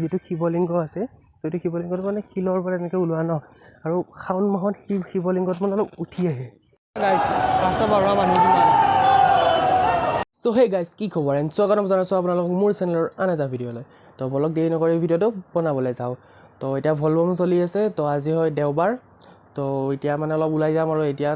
যিটো শিৱলিংগ আছে তো এইটো শিৱলিংগটো মানে শিলৰ পৰা এনেকৈ ওলোৱা ন আৰু শাওণ মাহত শিৱলিংগত মানে অলপ উঠি আহে ৰাস্তা বঢ়োৱা মানুহ কিমান চ' হে গাইজ কি খবৰ এণ্ড স্বাগতম জনাইছোঁ আপোনালোকক মোৰ চেনেলৰ আন এটা ভিডিঅ'লৈ তো বলক দেৰি নকৰি ভিডিঅ'টো বনাবলৈ যাওঁ তো এতিয়া ভলবম চলি আছে তো আজি হয় দেওবাৰ তো এতিয়া মানে অলপ ওলাই যাম আৰু এতিয়া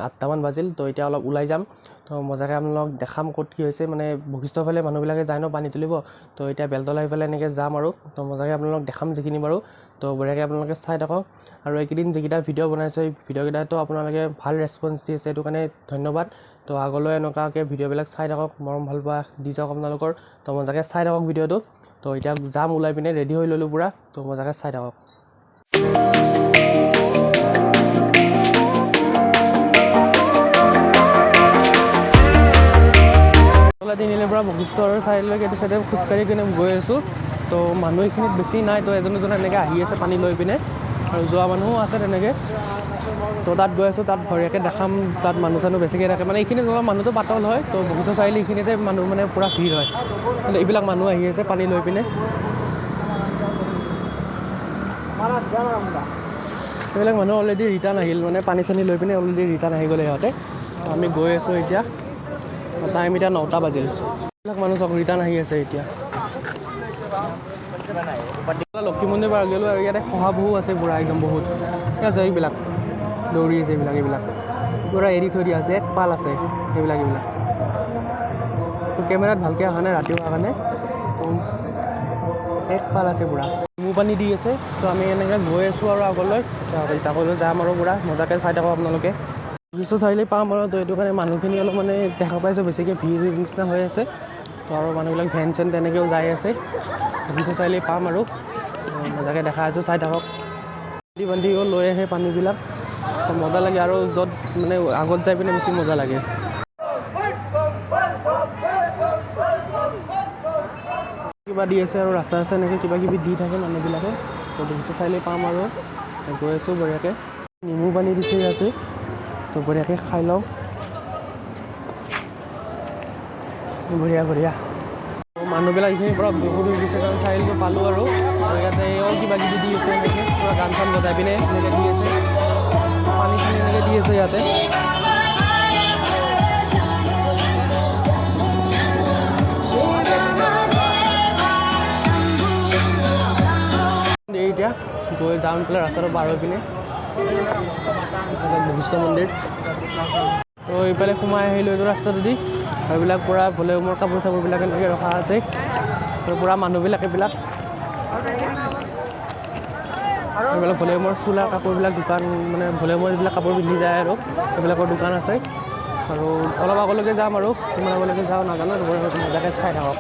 8টামান বাজিল তো এতিয়া অলপ ওলাই যাম তো মজাকৈ আপোনালোকক দেখাম ক'ত কি হৈছে মানে বশিষ্ঠৰ ফালে মানুহবিলাকে যায় ন পানী তুলিব তো এতিয়া বেলতলা ফালে এনেকৈ যাম আৰু তো মজাকৈ আপোনালোকক দেখাম যিখিনি বাৰু তো বঢ়িয়াকৈ আপোনালোকে চাই থাকক আৰু এইকেইদিন যিকেইটা ভিডিঅ' বনাইছোঁ এই ভিডিঅ'কেইটাতো আপোনালোকে ভাল ৰেছপঞ্চ দি আছে সেইটো কাৰণে ধন্যবাদ তো আগলৈ এনেকুৱাকৈ ভিডিঅ'বিলাক চাই থাকক মৰম ভাল পোৱা দি যাওক আপোনালোকৰ তো মজাকৈ চাই থাকক ভিডিঅ'টো তো এতিয়া যাম ওলাই পিনে ৰেডি হৈ ল'লোঁ পুৰা তো মজাকৈ চাই থাকক তিনিআলিৰ পৰা বশিষ্ঠৰ চাইডলৈকে এইটো চাইডে খোজকাঢ়ি কিনে গৈ আছোঁ তো মানুহ এইখিনিত বেছি নাই তো এজন এনেকৈ আহি আছে পানী লৈ পিনে আৰু যোৱা মানুহো আছে তেনেকৈ তো তাত গৈ আছোঁ তাত ভৰিয়াকৈ দেখাম তাত মানুহ চানুহ বেছিকৈ থাকে মানে এইখিনিত অলপ মানুহটো পাতল হয় তো বশিষ্ঠ চাৰিআলি এইখিনিতে মানুহ মানে পূৰা ভিৰ হয় এইবিলাক মানুহ আহি আছে পানী লৈ পিনে এইবিলাক মানুহ অলৰেডি ৰিটাৰ্ণ আহিল মানে পানী চানী লৈ পিনে অলৰেডি ৰিটাৰ্ণ আহি গ'লে সিহঁতে আমি গৈ আছোঁ এতিয়া টাইম এতিয়া 9টা বাজিল এইবিলাক মানুহ চব ৰিটাৰ্ণ আহি আছে এতিয়া লক্ষী মন্দিৰ পাৰ গ'লোঁ আৰু ইয়াতে শহাপহু আছে পুৰা একদম বহুত ঠিক আছে এইবিলাক দৌৰি আছে এইবিলাক পুৰা এৰি থৈ দিয়া আছে এক পাল আছে এইবিলাক তো কেমেৰাত ভালকৈ অহা নাই ৰাতি হোৱাৰ কাৰণে তো এক পাল আছে পুৰা নেমু পানী দি আছে তো আমি এনেকৈ গৈ আছোঁ আৰু আগলৈ যাম আৰু পুৰা মজাকৈ চাই থাকক আপোনালোকে বশিষ্ঠ চাৰিআলি পাম আৰু তো এইটো কাৰণে মানুহখিনি অলপ মানে দেখা পাইছোঁ বেছিকৈ ভিৰ নিচিনা হৈ আছে তো আৰু মানুহবিলাক ভেন চেন তেনেকৈও যাই আছে বশিষ্ঠ চাৰিআলি পাম আৰু মজাকৈ দেখা আছোঁ চাই থাকক বান্ধিও লৈ আহে পানীবিলাক মজা লাগে আৰু য'ত মানে আগত যাই পিনে বেছি মজা লাগে কিবা দি আছে আৰু ৰাস্তা এনেকৈ কিবা কিবি দি থাকে মানুহবিলাকে তো বশিষ্ঠ চাৰিআলি পাম আৰু গৈ আছোঁ বঢ়িয়াকৈ নেমু পানী দিছে ইয়াতে তো বঢ়িয়াকৈ খাই লওঁ বঢ়িয়া মানুহবিলাক এইখিনিৰ পৰা বহুত হৈ গৈছে কাৰণ চাৰিআলিটো পালোঁ আৰু ইয়াতে কিবা কিবি দি আছে এনেকৈ পূৰা গান চান বজাই পিনে এনেকৈ দি আছে পানী চানী এনেকৈ দি আছে ইয়াতে এতিয়া গৈ যাম পেলাই ৰাস্তাটো পাৰ হৈ পিনে বশিষ্ঠ মন্দিৰ তো এইফালে সোমাই আহিলোঁ এইটো ৰাস্তাটো দি এইবিলাক পূৰা ভলিউমৰ কাপোৰ চাপোৰবিলাক এনেকৈ ৰখা আছে পূৰা মানুহবিলাক এইবিলাক ভলিউমৰ চোলা কাপোৰবিলাক দোকান মানে ভলিউমৰ যিবিলাক কাপোৰ পিন্ধি যায় আৰু সেইবিলাকৰ দোকান আছে আৰু অলপ আগলৈকে যাম আৰু কিমান আগলৈকে যাওঁ নাজানো মজাকৈ চাই থাকক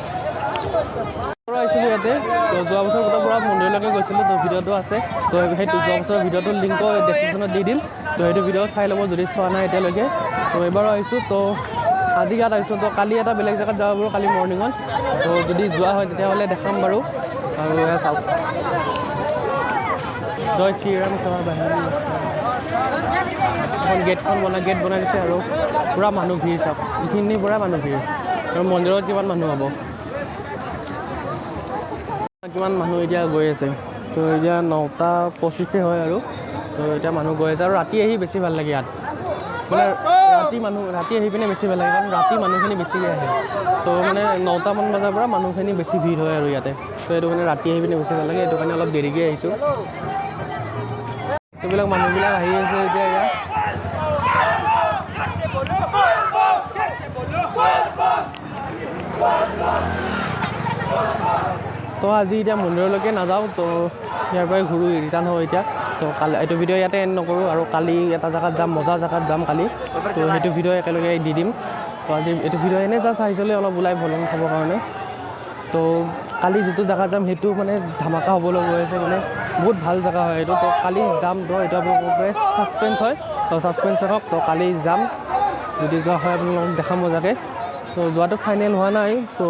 আহিছিলোঁ ইয়াতে তো যোৱা বছৰ পূৰা মন্দিৰলৈকে গৈছিলোঁ তো ভিডিঅ'টো আছে তো সেইটো যোৱা বছৰৰ ভিডিঅ'টোৰ লিংকো ডেছক্ৰিপশ্যনত দি দিম তো সেইটো ভিডিঅ' চাই ল'ব যদি চোৱা নাই এতিয়ালৈকে তো এইবাৰো আহিছোঁ তো আজি ইয়াত আহিছোঁ তো কালি এটা বেলেগ জেগাত যাব পাৰোঁ কালি মৰ্ণিঙত তো যদি যোৱা হয় তেতিয়াহ'লে দেখাম বাৰু আৰু এয়া চাওক জয় শ্ৰীৰাম সেৱা বাহিনী এখন গেট বনাই দিছে আৰু পূৰা মানুহ ভিৰ চাওক এইখিনিৰ পৰা মানুহ ভিৰ আৰু মন্দিৰত কিমান মানুহ হ'ব কিমান মানুহ এতিয়া গৈ আছে তো এতিয়া 9:25 হয় আৰু তো এতিয়া মানুহ গৈ আছে আৰু ৰাতি আহি বেছি ভাল লাগে ইয়াত মানে ৰাতি আহি পিনে বেছি ভাল লাগে কাৰণ ৰাতি মানুহখিনি বেছিকৈ আহে তো মানে 9টামান বজাৰ পৰা মানুহখিনি বেছি ভিৰ হয় আৰু ইয়াতে তো এইটো কাৰণে ৰাতি আহি পিনে বেছি ভাল লাগে এইটো কাৰণে অলপ দেৰিকৈ আহিছোঁ এইবিলাক মানুহবিলাক আহি আছে এতিয়া ইয়াত তো আজি এতিয়া মন্দিৰলৈকে নাযাওঁ তো ইয়াৰ পৰাই ঘূৰোঁ ৰিটাৰ্ণ হওঁ এতিয়া তো কালি এইটো ভিডিঅ' ইয়াতে এণ্ড নকৰোঁ আৰু কালি এটা জেগাত যাম মজা জেগাত যাম কালি তো সেইটো ভিডিঅ' একেলগে দি দিম তো আজি এইটো ভিডিঅ' এনেই জাষ্ট আহিছিলে অলপ ওলাই ভলবম চাবৰ কাৰণে তো কালি যিটো জেগাত যাম সেইটো মানে ধামাকা হ'বলৈ গৈ আছে মানে বহুত ভাল জেগা হয় এইটো তো কালি যাম তো এইটো আপোনালোকৰ ছাছপেঞ্চ হয় তো ছাছপেঞ্চ থাকক তো কালি যাম যদি যোৱা হয় আপোনালোকক দেখাম মজাকৈ তো যোৱাটো ফাইনেল হোৱা নাই তো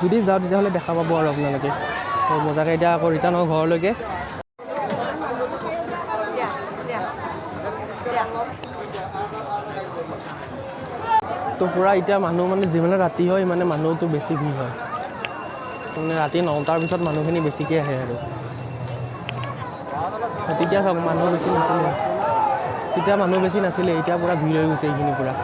যদি যাওঁ তেতিয়াহ'লে দেখা পাব আৰু আপোনালোকে তো মজাকৈ এতিয়া আকৌ ৰিটাৰ্ণ হওঁ ঘৰলৈকে তো পুৰা এতিয়া মানুহ মানে যিমানে ৰাতি হয় মানে মানুহটো বেছি ভিৰ হয় মানে ৰাতি 9টাৰ পিছত মানুহখিনি বেছিকৈ আহে আৰু তেতিয়া চাওক মানুহ বেছি নাছিলে, তেতিয়া মানুহ বেছি নাছিলে, এতিয়া পূৰা ভিৰ হৈ গৈছে এইখিনি পূৰা।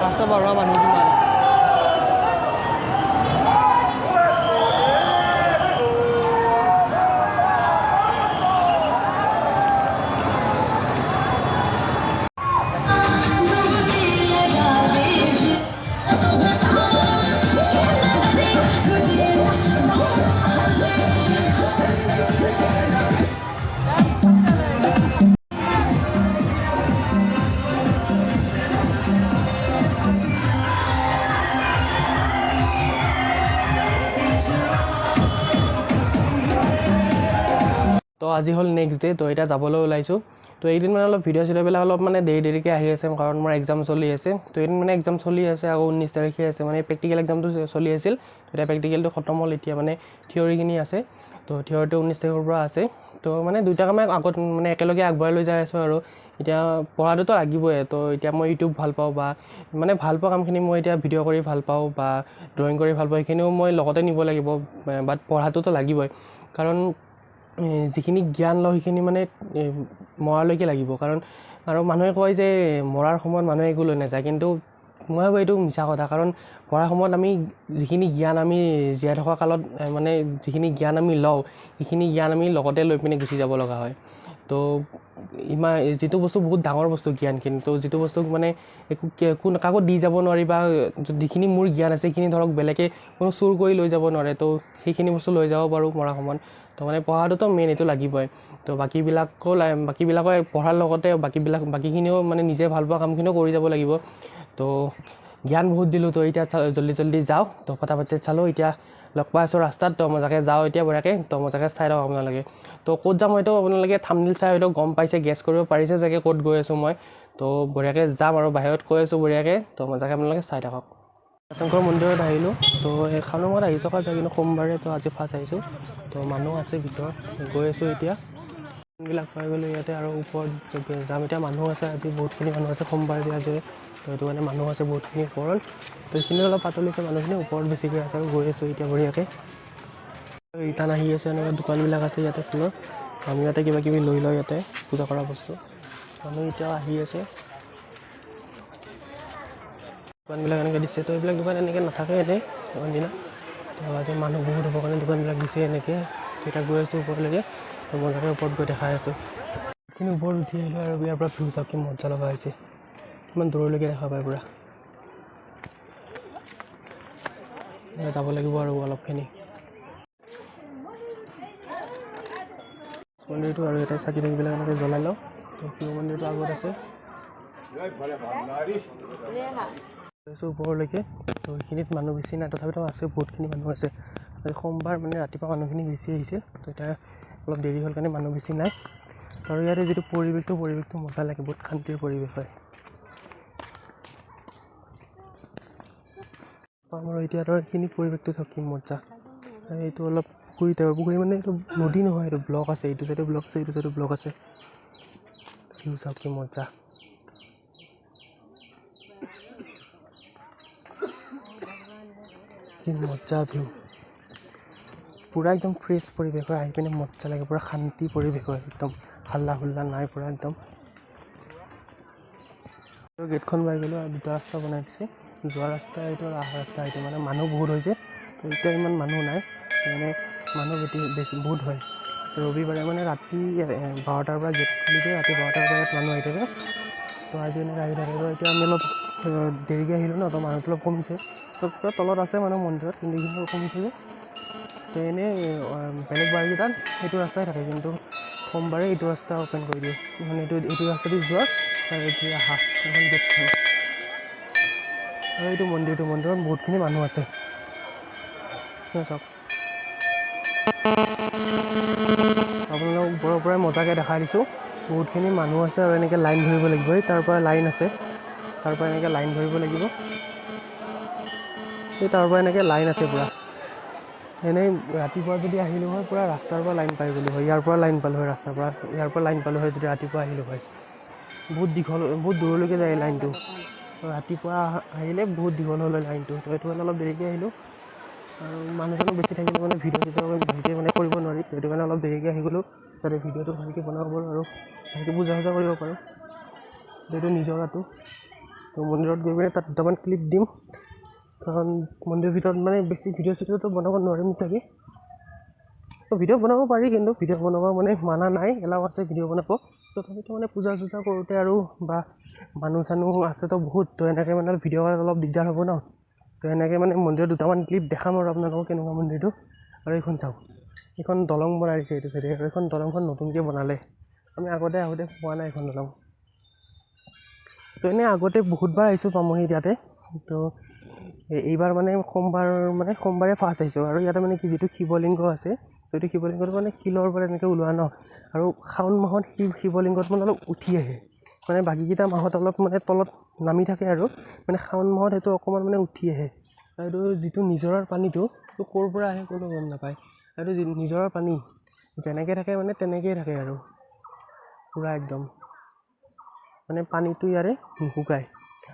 ৰাস্তা বঢ়োৱা মানুহ কিমান তো আজি হ'ল নেক্সট ডে, তো এতিয়া যাবলৈ ওলাইছোঁ। তো এইদিন মানে অলপ ভিডিঅ' চিডিঅ'বিলাক অলপ মানে দেৰিকৈ আহি আছে, কাৰণ মোৰ এক্সাম চলি আছে। তো এইদিন মানে এক্সাম চলি আছে, আকৌ 19 তাৰিখে আছে, মানে প্ৰেক্টিকেল এক্সামটো চলি আছিল। এতিয়া প্ৰেক্টিকেলটো খতম হ'ল, এতিয়া মানে থিয়ৰিখিনি আছে। তো থিয়ৰিটো 19 তাৰিখৰ পৰা আছে। তো মানে দুইটা কামে আগত মানে একেলগে আগবঢ়াই লৈ যাই আছোঁ আৰু এতিয়া পঢ়াটোতো লাগিবই। তো এতিয়া মই ইউটিউব ভাল পাওঁ বা মানে ভাল পোৱা কামখিনি মই এতিয়া ভিডিঅ' কৰি ভাল পাওঁ বা ড্ৰয়িং কৰি ভাল পাওঁ, সেইখিনিও মই লগতে নিব লাগিব, বাট পঢ়াটোতো লাগিবই। কাৰণ যিখিনি জ্ঞান লওঁ সেইখিনি মানে মৰালৈকে লাগিব। কাৰণ আৰু মানুহে কয় যে মৰাৰ সময়ত মানুহে একো লৈ নাযায়, কিন্তু মই ভাবোঁ এইটো মিছা কথা। কাৰণ পঢ়াৰ সময়ত আমি যিখিনি জ্ঞান আমি জীয়াই থকা কালত মানে যিখিনি জ্ঞান আমি লওঁ, সেইখিনি জ্ঞান আমি লগতে লৈ পিনে গুচি যাব লগা হয়। তো যিটো বস্তু বহুত ডাঙৰ বস্তু জ্ঞানখিনি, তো যিটো বস্তুক মানে একো কাকো দি যাব নোৱাৰি, বা যিখিনি মোৰ জ্ঞান আছে সেইখিনি ধৰক বেলেগে কোনো চুৰ কৰি লৈ যাব নোৱাৰে। তো সেইখিনি বস্তু লৈ যাব পাৰোঁ মৰাৰ সময়ত। তো মানে পঢ়াটোতো মেইন, এইটো লাগিবই। তো বাকীবিলাকে পঢ়াৰ লগতে বাকীখিনিও মানে নিজে ভাল পোৱা কামখিনিও কৰি যাব লাগিব। তো জ্ঞান বহুত দিলোঁ, তো এতিয়া জল্দি যাওঁ। তো ফটাফট চালোঁ, এতিয়া লগ পাই আছোঁ ৰাস্তাত। তো মজাকৈ যাওঁ এতিয়া বঢ়িয়াকৈ। তো মজাকৈ চাই লওক আপোনালোকে। তো ক'ত যাম হয়তো আপোনালোকে থাম্বনেইল চাই হয়তো গম পাইছে, গেছ কৰিব পাৰিছে চাগে ক'ত গৈ আছোঁ মই। তো বঢ়িয়াকৈ যাম আৰু বাহিৰত কৈ আছোঁ বঢ়িয়াকৈ। তো মজাকৈ আপোনালোকে চাই থাকক। শংকৰ মন্দিৰত আহিলোঁ। তো এখনৰ মত আহি থকা যায়, কিন্তু সোমবাৰে তো আজি ফাৰ্ষ্ট আহিছোঁ। তো মানুহ আছে ভিতৰত, গৈ আছোঁ এতিয়া। বিলাক পাই গ'লোঁ ইয়াতে, আৰু ওপৰত যাম এতিয়া। মানুহ আছে আজি, বহুতখিনি মানুহ আছে, সোমবাৰ যে আজি। তো সেইটো কাৰণে মানুহ আছে বহুতখিনি ওপৰত। তো এইখিনি অলপ পাতলিছে মানুহখিনি, ওপৰত বেছিকৈ আছে। আৰু গৈ আছোঁ এতিয়া বঢ়িয়াকৈ। ৰিটাৰ্ণ আহি আছে, এনেকৈ দোকানবিলাক আছে ইয়াতে ফুলৰ। আমি ইয়াতে কিবা কিবি লৈ লওঁ, ইয়াতে পূজা কৰা বস্তু। মানুহ এতিয়াও আহি আছে, দোকানবিলাক এনেকৈ দিছে। তো এইবিলাক দোকান এনেকৈ নাথাকে এনেই ইমান দিনা। তো আজি মানুহ বহুত হ'বৰ কাৰণে দোকানবিলাক দিছে এনেকৈ। এতিয়া গৈ আছোঁ ওপৰলৈকে। তো মজাকৈ ওপৰত গৈ দেখাই আছোঁ। কিন্তু ওপৰত উঠি আহিলোঁ, আৰু ইয়াৰ পৰা ভিউ চাওক কি মজা লগা হৈছে। ইমান দূৰলৈকে দেখা পায় পূৰা। যাব লাগিব আৰু অলপখিনি। মন্দিৰটো আৰু ইয়াতে চাকি তাকিবিলাক এনেকৈ জ্বলাই লওঁ। তো শিৱ মন্দিৰটো আগত আছে, গৈছোঁ ওপৰলৈকে। তো সেইখিনিত মানুহ বেছি নাই, তথাপিতো আছে, বহুতখিনি মানুহ আছে। আজি সোমবাৰ মানে ৰাতিপুৱা মানুহখিনি বেছি আহিছিল। তো এতিয়া অলপ দেৰি হ'ল কাৰণে মানুহ বেছি নাই। আৰু ইয়াতে যিটো পৰিৱেশটো মজা লাগে, বহুত শান্তিৰ পৰিৱেশ হয়। আমাৰ এতিয়া ধৰ এইখিনি পৰিৱেশটো চাওক কি মজা। এইটো অলপ পুখুৰী মানে এইটো নদী নহয়, এইটো ব্লক আছে। এইটো চাইডে ব্লক আছে, এইটো চাইডে ব্লক আছে। ভিউ চাওক কি মজা। কি মজা ভিউ, পূৰা একদম ফ্ৰেছ পৰিৱেশ হয়। আহি পিনে মজা লাগে, পূৰা শান্তি পৰিৱেশ হয়, একদম হাল্লা হুল্লা নাই পূৰা একদম। গেটখন পাই গ'লোঁ, আৰু দুটা ৰাস্তা বনাই দিছে, যোৱা ৰাস্তা এইটো আৰু অহা ৰাস্তা এইটো। মানে মানুহ বহুত হৈছে। তো এতিয়া ইমান মানুহ নাই, মানে মানুহ বহুত হয়। ৰবিবাৰে মানে ৰাতি 12টাৰ পৰা গেট খুলি দিয়ে, ৰাতি 12টাৰ পৰা ইয়াত মানুহ আহি থাকে। তো আজি এনেকৈ আহি থাকে। তো এতিয়া আমি অলপ দেৰিকৈ আহিলোঁ ন, তো মানুহটো অলপ কমিছে। তো পূৰা তলত আছে মানুহ মন্দিৰত, কিন্তু এইখিনি অলপ কমিছে যে। তো এনেই বেলেগ বাৰকেইটাত সেইটো ৰাস্তাই থাকে, কিন্তু সোমবাৰে এইটো ৰাস্তা অ'পেন কৰি দিয়ে। মানে এইটো ৰাস্তাদি যোৱা আৰু এইটো আহা, এখন গেটখন। আৰু এইটো মন্দিৰত বহুতখিনি মানুহ আছে চাওক। আপোনালোকক ওপৰৰ পৰাই মজাকৈ দেখাই দিছোঁ। বহুতখিনি মানুহ আছে, আৰু এনেকৈ লাইন ধৰিব লাগিব। এই তাৰ পৰা লাইন আছে, তাৰ পৰা এনেকৈ লাইন ধৰিব লাগিব। এই তাৰ পৰা এনেকৈ লাইন আছে পূৰা। এনেই ৰাতিপুৱা যদি আহিলোঁ হয় পূৰা ৰাস্তাৰ পৰা লাইন পাই গ'লোঁ হয়, ইয়াৰ পৰা লাইন পালোঁ হয়, ৰাস্তাৰ পৰা ইয়াৰ পৰা লাইন পালোঁ হয় যদি ৰাতিপুৱা আহিলোঁ হয়। বহুত দীঘল, বহুত দূৰলৈকে যায় লাইনটো। ৰাতিপুৱা আহিলে বহুত দীঘল হ'ল লাইনটো, তো সেইটো কাৰণে অলপ দেৰিকৈ আহিলোঁ। আৰু মানুহজনো বেছি থাকিলে মানে ভিডিঅ' ভালকৈ মানে কৰিব নোৱাৰি, সেইটো কাৰণে অলপ দেৰিকৈ আহি গ'লোঁ, যাতে ভিডিঅ'টো ভালকৈ বনাব পাৰোঁ আৰু ভালকৈ বুজা কৰিব পাৰোঁ। এইটো নিজৰাটো, তো মন্দিৰত গৈ পিনে তাত দুটামান ক্লিপ দিম, কাৰণ মন্দিৰৰ ভিতৰত মানে বেছি ভিডিঅ' চিডিঅ'টো বনাব নোৱাৰিম চাগে। তো ভিডিঅ' বনাব পাৰি, কিন্তু ভিডিঅ' বনাব মানে মানা নাই, এলাও আছে ভিডিঅ' বনাব। তথাপিতো মানে পূজা চূজা কৰোঁতে আৰু বা মানুহ চানুহ আছেতো বহুত, তো এনেকৈ মানে ভিডিঅ' কৰাত অলপ দিগদাৰ হ'ব ন। তো এনেকৈ মানে মন্দিৰৰ দুটামান ক্লিপ দেখাম আৰু আপোনালোকক কেনেকুৱা মন্দিৰটো। আৰু এইখন চাওক, এইখন দলং বনাই দিছে এইটো চাইডে, আৰু এইখন দলংখন নতুনকৈ বনালে, আমি আগতে পোৱা নাই এইখন দলং। তো এনেই আগতে বহুতবাৰ আহিছোঁ পামহিত ইয়াতে, তো এইবাৰ মানে সোমবাৰে ফাৰ্ষ্ট আহিছোঁ। আৰু ইয়াতে মানে কি যিটো শিৱলিংগ আছে, তো এইটো শিৱলিংগটো মানে শিলৰ পৰা এনেকৈ ওলোৱা ন, আৰু শাওণ মাহত শিৱলিংগত মানে অলপ উঠি আহে, মানে বাকীকেইটা মাহত অলপ মানে তলত নামি থাকে, আৰু মানে শাওণ মাহত সেইটো অকণমান মানে উঠি আহে। আৰু এইটো যিটো নিজৰাৰ পানীটো, তো ক'ৰ পৰা আহে কোনো গম নাপায়। আৰু এইটো নিজৰাৰ পানী যেনেকৈ থাকে মানে তেনেকৈয়ে থাকে, আৰু পূৰা একদম মানে পানীটো ইয়াৰে নুশুকায়।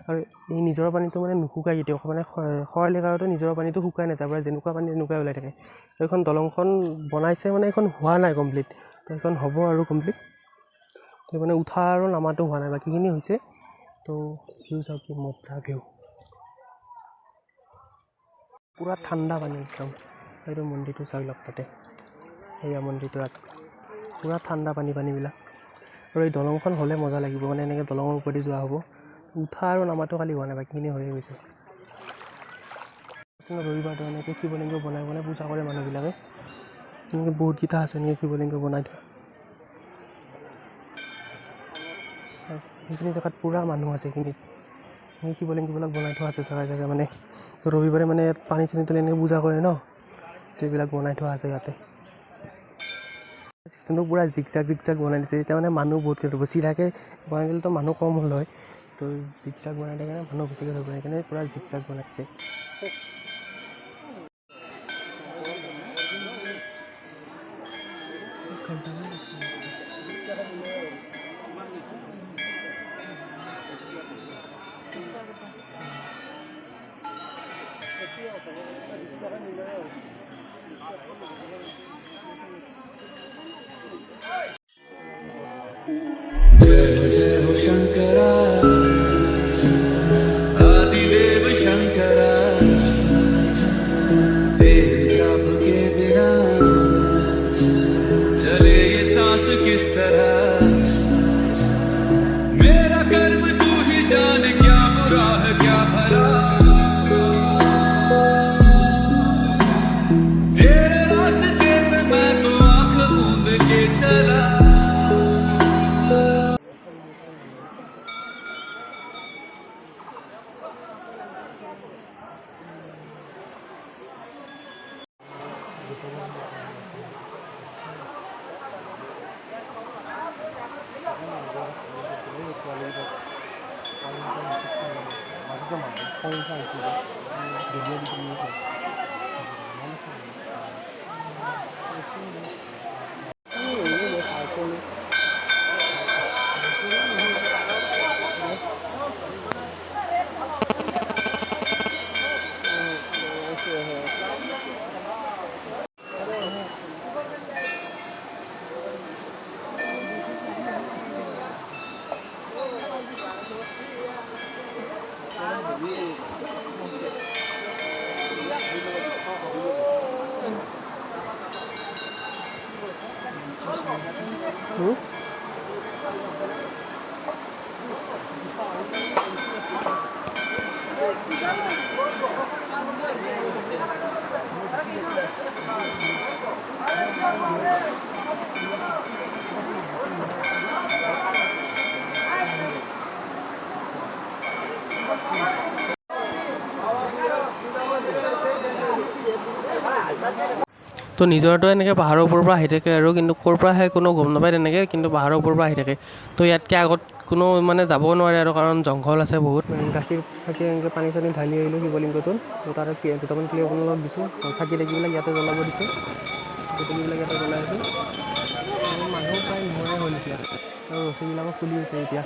আৰু এই নিজৰাৰ পানীটো মানে নুশুকায় কেতিয়াও, মানে খৰালি কালতো নিজৰাৰ পানীটো শুকাই নাযায়, পৰা যেনেকুৱা পানী তেনেকুৱাই ওলাই থাকে। তো এইখন দলংখন বনাইছে মানে এইখন হোৱা নাই কমপ্লিট, তো এইখন হ'ব আৰু কমপ্লিট। তো মানে উঠা আৰু নামাটো হোৱা নাই, বাকীখিনি হৈছে। তো ভিউ চাওক কি মজা ভিউ, পূৰা ঠাণ্ডা পানী একদম। এইটো মন্দিৰটো চাই লওক, তাতে সেয়া মন্দিৰটো তাত পূৰা ঠাণ্ডা পানীবিলাক। আৰু এই দলংখন হ'লে মজা লাগিব, মানে এনেকৈ দলঙৰ ওপৰেদি যোৱা হ'ব। উঠা আৰু নামাটো খালি হোৱা নাই, বাকীখিনি হৈয়ে গৈছে। ৰবিবাৰটো এনেকৈ শিৱলিংগ বনাই পূজা কৰে মানুহবিলাকে, এনেকৈ বহুতকেইটা আছে এনেকৈ শিৱলিংগ বনাই থোৱা। সেইখিনি জেগাত পূৰা মানুহ আছে, সেইখিনিত শিৱলিংগবিলাক বনাই থোৱা আছে জেগাই জেগাই। মানে ৰবিবাৰে মানে পানী চানী তুলি এনেকৈ পূজা কৰে ন, তো এইবিলাক বনাই থোৱা আছে ইয়াতে। চিষ্টেমটো পূৰা জিক বনাই দিছে, এতিয়া মানে মানুহ বহুতকৈ ৰ'ব, চিধাকৈ বনাই দিলেতো মানুহ কম হ'ল হয়, তো জিক বনাই দিয়ে কাৰণে মানুহ বেছিকৈ ৰ'ব, সেইকাৰণে পূৰা জিক বনাইছে। जय जय हो शंकरा, आदिदेव शंकरा, तेरे जाप के बिना चले ये सांस किस तरह। मेरा कर्म तू ही जान, क्या बुरा है क्या भला, तेरे रास्ते पे मैं तो आंख मूंद के चला। তো নিজৰটো এনেকৈ পাহাৰৰ ওপৰৰ পৰা আহি থাকে, আৰু কিন্তু ক'ৰ পৰা আহে কোনো গম নাপায় তেনেকৈ, কিন্তু পাহাৰৰ ওপৰৰ পৰা আহি থাকে। তো ইয়াতকৈ আগত কোনো মানে যাব নোৱাৰে আৰু কাৰণ জংঘল আছে বহুত। গাখীৰ চাকি এনেকৈ পানী চানী ঢালি আহিলোঁ শিৱলিংগটোত। তো তাতে দুটামান ক্লিপ আপোনালোকক দিছোঁ। চাকি তাকিবিলাক ইয়াতে জ্বলাব দিছোঁ। চাকিবিলাক ইয়াতে জ্বলাই আছোঁ। আৰু মানুহ প্ৰায় নোহোৱাই হ'ল এতিয়া, আৰু ৰছীবিলাকো খুলি আছে এতিয়া।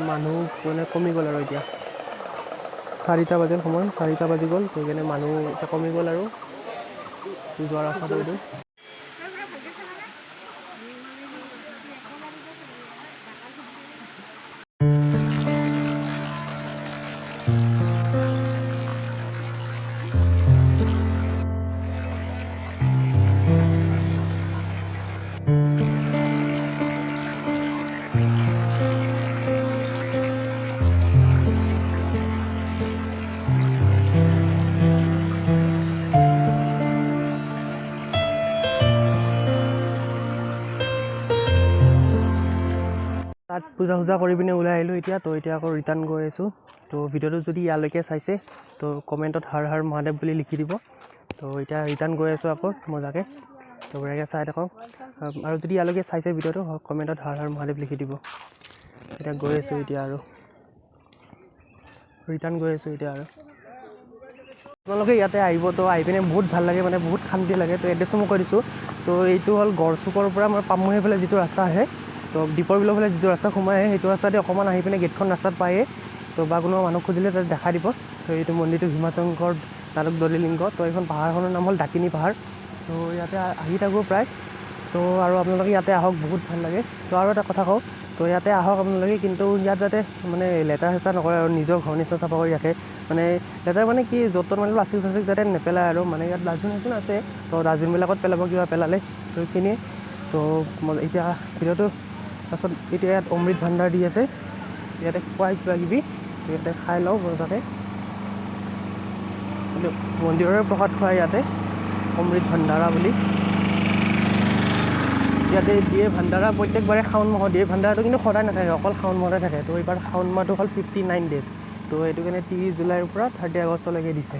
মানুহ মানে কমি গ'ল আৰু এতিয়া 4টা বাজিল সময়, 4টা বাজি গ'ল। তো সেইকাৰণে মানুহ এতিয়া কমি গ'ল আৰু যোৱা ৰাস্তাটো এইটো। তাত পূজা চূজা কৰি পিনে ওলাই আহিলোঁ এতিয়া। তো এতিয়া আকৌ ৰিটাৰ্ণ গৈ আছোঁ। তো ভিডিঅ'টো যদি ইয়ালৈকে চাইছে তো কমেণ্টত হৰ হৰ মহাদেৱ বুলি লিখি দিব। তো এতিয়া ৰিটাৰ্ণ গৈ আছোঁ আকৌ মজাকৈ। তো বঢ়িয়াকৈ চাই থাকক। আৰু যদি ইয়ালৈকে চাইছে ভিডিঅ'টো কমেণ্টত হৰ হৰ মহাদেৱ লিখি দিব। এতিয়া গৈ আছোঁ এতিয়া আৰু ৰিটাৰ্ণ গৈ আছোঁ এতিয়া আৰু। আপোনালোকে ইয়াতে আহিব। তো আহি পিনে বহুত ভাল লাগে, মানে বহুত শান্তি লাগে। তো এড্ৰেছটো মই কৈ দিছোঁ। তো এইটো হ'ল গড়চুকৰ পৰা মই পামুহি ফালে যিটো ৰাস্তা আহে, তো দীপৰ বিলৰ ফালে যিটো ৰাস্তা সোমাই আহে সেইটো ৰাস্তাতে অকণমান আহি পিনে গেটখন ৰাস্তাত পায়ে। তো বা কোনো মানুহ খুজিলে তাতে দেখাই দিব। তো এইটো মন্দিৰটো ভীমাশংকৰ দ্বাদশ জ্যোতিৰ্লিংগ। তো এইখন পাহাৰখনৰ নাম হ'ল ডাকিনী পাহাৰ। তো ইয়াতে আহি থাকোঁ প্ৰায়। তো আৰু আপোনালোকে ইয়াতে আহক, বহুত ভাল লাগে। তো আৰু এটা কথা কওঁ, তো ইয়াতে আহক আপোনালোকে, কিন্তু ইয়াত যাতে মানে লেতেৰা চেতেৰা নকৰে আৰু নিজৰ ঘৰ নিচিনা চাফা কৰি ৰাখে। মানে লেতেৰা মানে কি য'ত মানে প্লাষ্টিক চাষ্টিক যাতে নেপেলায় আৰু। মানে ইয়াত ডাষ্টবিন চাষ্টবিন আছে, তো ডাষ্টবিনবিলাকত পেলাব কিবা পেলালে। তো সেইখিনিয়ে। তো এতিয়া ভিডিঅ'টো তাৰপাছত এতিয়া ইয়াত অমৃত ভাণ্ডাৰ দি আছে, ইয়াতে খুৱাই কিবা কিবি। তো ইয়াতে খাই লওঁ মজাকে। কিন্তু মন্দিৰৰে প্ৰসাদ খুৱাই ইয়াতে অমৃত ভাণ্ডাৰা বুলি। ইয়াতে দিয়ে ভাণ্ডাৰা প্ৰত্যেকবাৰে শাওণ মাহত দিয়ে। ভাণ্ডাৰাটো কিন্তু সদায় নাথাকে, অকল শাওণ মাহতে থাকে। তো এইবাৰ শাওণ মাহটো হ'ল 59 ডেজ। তো সেইটো কাৰণে 30 জুলাইৰ পৰা 30 আগষ্টলৈকে দিছে।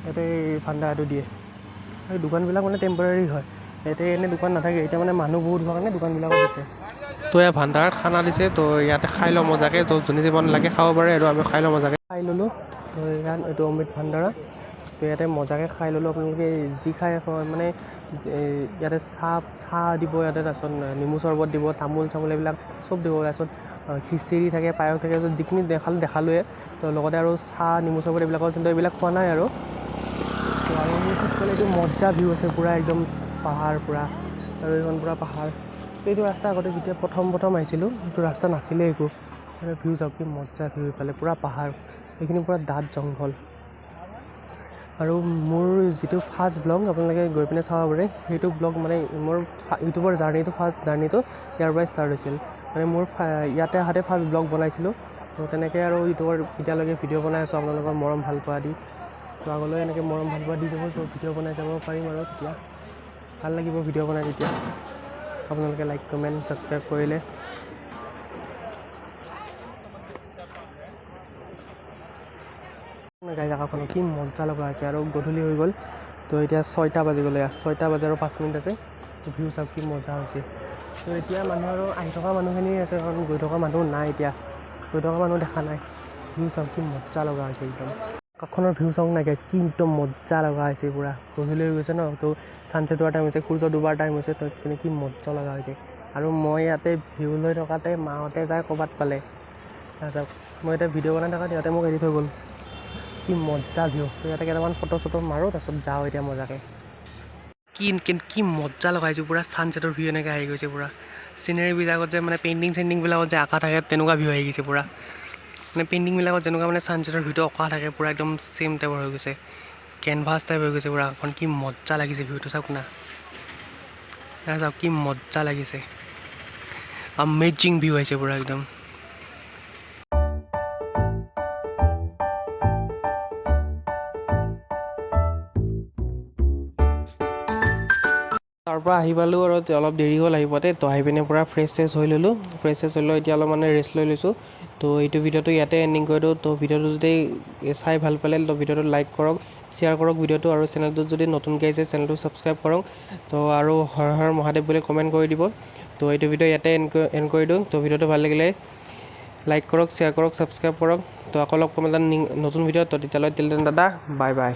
ইয়াতে ভাণ্ডাৰাটো দিয়ে। আৰু দোকানবিলাক মানে টেম্পৰাৰী হয়, ইয়াতে এনেই দোকান নাথাকে। এতিয়া মানে মানুহ বহুত হোৱাৰ কাৰণে দোকানবিলাকত দিছে। তো ইয়াত ভাণ্ডাৰত খানা দিছে। তো ইয়াতে খাই লওঁ মজাকৈ। তো যোনে যিমান লাগে খাব পাৰে আৰু আমি খাই লওঁ মজাকৈ। খাই ল'লোঁ। তো ইয়াত এইটো অমৃত ভাণ্ডাৰা। তো ইয়াতে মজাকৈ খাই ল'লোঁ। আপোনালোকে যি খাই মানে ইয়াতে চাহ দিব ইয়াতে, তাৰপিছত নেমু চৰ্বত দিব, তামোল চামোল এইবিলাক চব দিব। তাৰপিছত খিচিৰি থাকে, পায়স থাকে, তাৰপিছত যিখিনি দেখালোৱে। তো লগতে আৰু চাহ নেমু চৰ্বত এইবিলাকৰ কিন্তু এইবিলাক খোৱা নাই আৰু। তো আৰু পিছফালে এইটো মজা ভিউ আছে পূৰা একদম পাহাৰ পূৰা, আৰু এইখন পূৰা পাহাৰ। তো এইটো ৰাস্তা আগতে যেতিয়া প্ৰথম আহিছিলোঁ সেইটো ৰাস্তা নাছিলেই একো। ভিউ চাওক কি মজা ভিউ, এইফালে পূৰা পাহাৰ, এইখিনি পূৰা ডাঠ জংঘল। আৰু মোৰ যিটো ফাৰ্ষ্ট ব্লগ আপোনালোকে গৈ পিনে চাব পাৰে, সেইটো ব্লগ মানে মোৰ ইউটিউবৰ জাৰ্ণিটো ফাৰ্ষ্ট জাৰ্ণিটো ইয়াৰ পৰাই ষ্টাৰ্ট হৈছিল। মানে মোৰ ইয়াতে আহাতে ফাৰ্ষ্ট ব্লগ বনাইছিলোঁ। তো তেনেকৈ আৰু ইউটিউবৰ এতিয়ালৈকে ভিডিঅ' বনাই আছোঁ আপোনালোকৰ মৰম ভাল পোৱা দি। তো আগলৈ এনেকৈ মৰম ভাল পোৱা দি যাব। তো ভিডিঅ' বনাই যাব পাৰিম আৰু তেতিয়া ভাল লাগিব ভিডিঅ' বনাই তেতিয়া। আপোনালোকে লাইক কমেণ্ট ছাবস্ক্ৰাইব কৰিলে। গাই জেগাখনত কি মজা লগা হৈছে। আৰু গধূলি হৈ গ'ল। তো এতিয়া 6টা বাজি গ'লে, 6টা বাজি আৰু 5 মিনিট আছে। তো ভিউ চাওক কি মজা হৈছে। তো এতিয়া মানুহ আৰু আহি থকা মানুহখিনি আছে, কাৰণ গৈ থকা মানুহ নাই এতিয়া। গৈ থকা মানুহ দেখা নাই। ভিউ চাওক কি মজা লগা হৈছে একদম। আকাশখনৰ ভিউ চাওক নাই গাইছ, কি একদম মজা লগা হৈছে পূৰা। গধূলি হৈ গৈছে ন, তো ছানছেট হোৱাৰ টাইম হৈছে, সূৰ্য ডুবাৰ টাইম হৈছে। তো সেইখিনি কি মজা লগা হৈছে। আৰু মই ইয়াতে ভিউ লৈ থকাতে মাহঁতে যায় ক'ৰবাত পালে। চাওক মই এতিয়া ভিডিঅ' বনাই থকাত ইয়াতে মোক এৰি থৈ গ'ল। কি মজা ভিউ। তো ইয়াতে কেইটামান ফটো চটো মাৰোঁ, তাৰপিছত যাওঁ এতিয়া মজাকৈ। কি মজা লগাইছোঁ পূৰা। ছানছেটৰ ভিউ এনেকৈ আহি গৈছে পূৰা। চিনেৰীবিলাকত যে মানে পেইণ্টিংবিলাকত যে আঁকা থাকে তেনেকুৱা ভিউ আহি গৈছে পূৰা। মানে পেইণ্টিংবিলাকত যেনেকুৱা মানে ছানছেটৰ ভিউটো অঁকা থাকে পূৰা একদম ছেইম টাইপৰ হৈ গৈছে। কেনভাছ টাইপ হৈ গৈছে পূৰা এখন। কি মজা লাগিছে ভিউটো চাওক না, চাওক কি মজা লাগিছে। আমেজিং ভিউ আহিছে পূৰা একদম। তাৰ পৰা আহি পালোঁ আৰু অলপ দেৰি হ'ল আহি পোৱাতে। তো আহি পিনে পূৰা ফ্ৰেছ হৈ ল'লোঁ। ফ্ৰেছ হৈ লৈ এতিয়া অলপ মানে ৰেষ্ট লৈ লৈছোঁ। তো এইটো ভিডিঅ'টো ইয়াতে এণ্ডিং কৰি দিওঁ। তো ভিডিঅ'টো যদি চাই ভাল পালে তো ভিডিঅ'টো লাইক কৰক, শ্বেয়াৰ কৰক ভিডিঅ'টো, আৰু চেনেলটোত যদি নতুনকৈ আহিছে চেনেলটো ছাবস্ক্ৰাইব কৰক। তো আৰু হৰ হৰ মহাদেৱ বুলি কমেণ্ট কৰি দিব। তো এইটো ভিডিঅ' ইয়াতে এণ্ড কৰি দিওঁ। তো ভিডিঅ'টো ভাল লাগিলে লাইক কৰক, শ্বেয়াৰ কৰক, ছাবস্ক্ৰাইব কৰক। তো আকৌ লগ পাম এটা নতুন ভিডিঅ'ত। তো তেতিয়ালৈ দাদা বাই বাই।